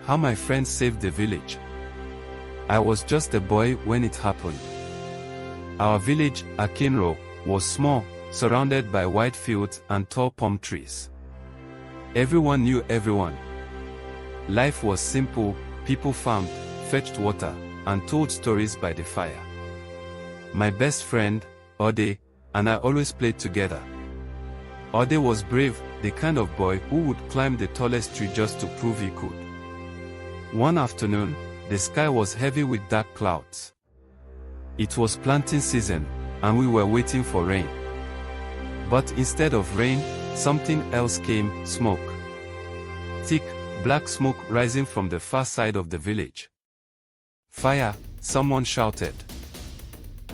How my friends saved the village. I was just a boy when it happened. Our village, Akinro, was small, surrounded by wide fields and tall palm trees. Everyone knew everyone. Life was simple, people farmed, fetched water, and told stories by the fire. My best friend, Ode, and I always played together. Ode was brave, the kind of boy who would climb the tallest tree just to prove he could. One afternoon, the sky was heavy with dark clouds. It was planting season, and we were waiting for rain. But instead of rain, something else came: smoke. Thick, black smoke rising from the far side of the village. Fire, someone shouted.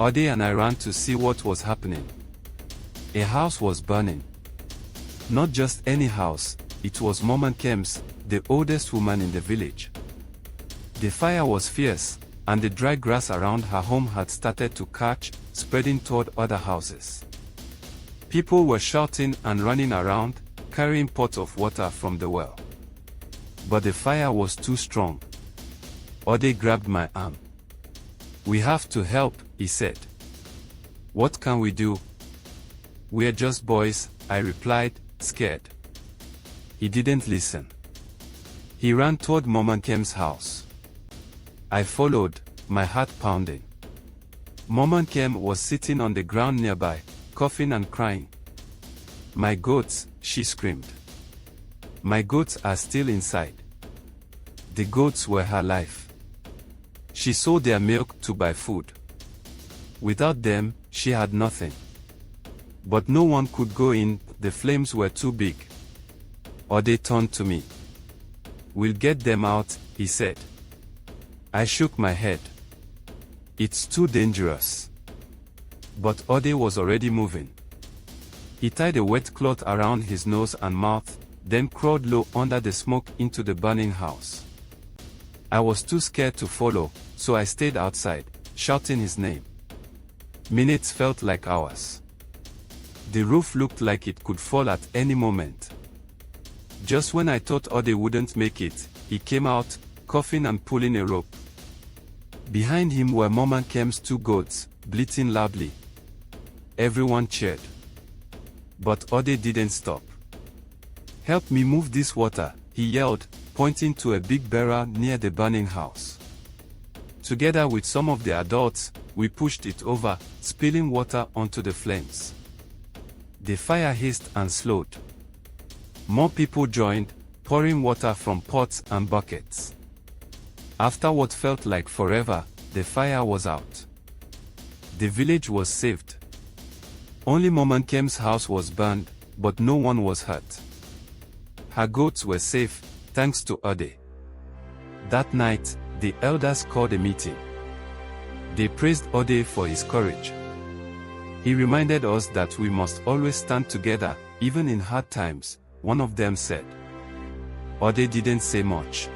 Ode and I ran to see what was happening. A house was burning. Not just any house, it was Mama Kem's, the oldest woman in the village. The fire was fierce, and the dry grass around her home had started to catch, spreading toward other houses. People were shouting and running around, carrying pots of water from the well. But the fire was too strong. Ode grabbed my arm. "We have to help," he said. "What can we do?" "We're just boys," I replied, scared. He didn't listen. He ran toward Mama Kem's house. I followed, my heart pounding. Mama Kem was sitting on the ground nearby, coughing and crying. "My goats," she screamed. "My goats are still inside." The goats were her life. She sold their milk to buy food. Without them, she had nothing. But no one could go in, the flames were too big. Ode turned to me. "We'll get them out," he said. I shook my head. "It's too dangerous." But Ode was already moving. He tied a wet cloth around his nose and mouth, then crawled low under the smoke into the burning house. I was too scared to follow, so I stayed outside, shouting his name. Minutes felt like hours. The roof looked like it could fall at any moment. Just when I thought Ode wouldn't make it, he came out, coughing and pulling a rope. Behind him were Mama Kem's 2 goats, bleating loudly. Everyone cheered. But Ode didn't stop. "Help me move this water," he yelled, pointing to a big barrel near the burning house. Together with some of the adults, we pushed it over, spilling water onto the flames. The fire hissed and slowed. More people joined, pouring water from pots and buckets. After what felt like forever, the fire was out. The village was saved. Only Mama Kem's house was burned, but no one was hurt. Her goats were safe, thanks to Ode. That night, the elders called a meeting. They praised Ode for his courage. He reminded us that we must always stand together, even in hard times, one of them said. Ode didn't say much.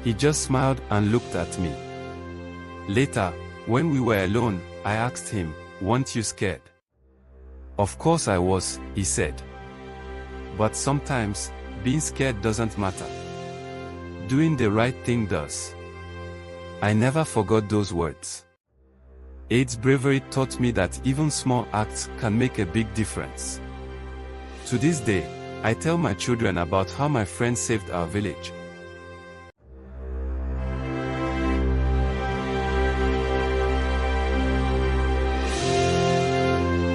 He just smiled and looked at me. Later, when we were alone, I asked him, "Weren't you scared?" "Of course I was," he said. "But sometimes, being scared doesn't matter. Doing the right thing does." I never forgot those words. Ade's bravery taught me that even small acts can make a big difference. To this day, I tell my children about how my friends saved our village.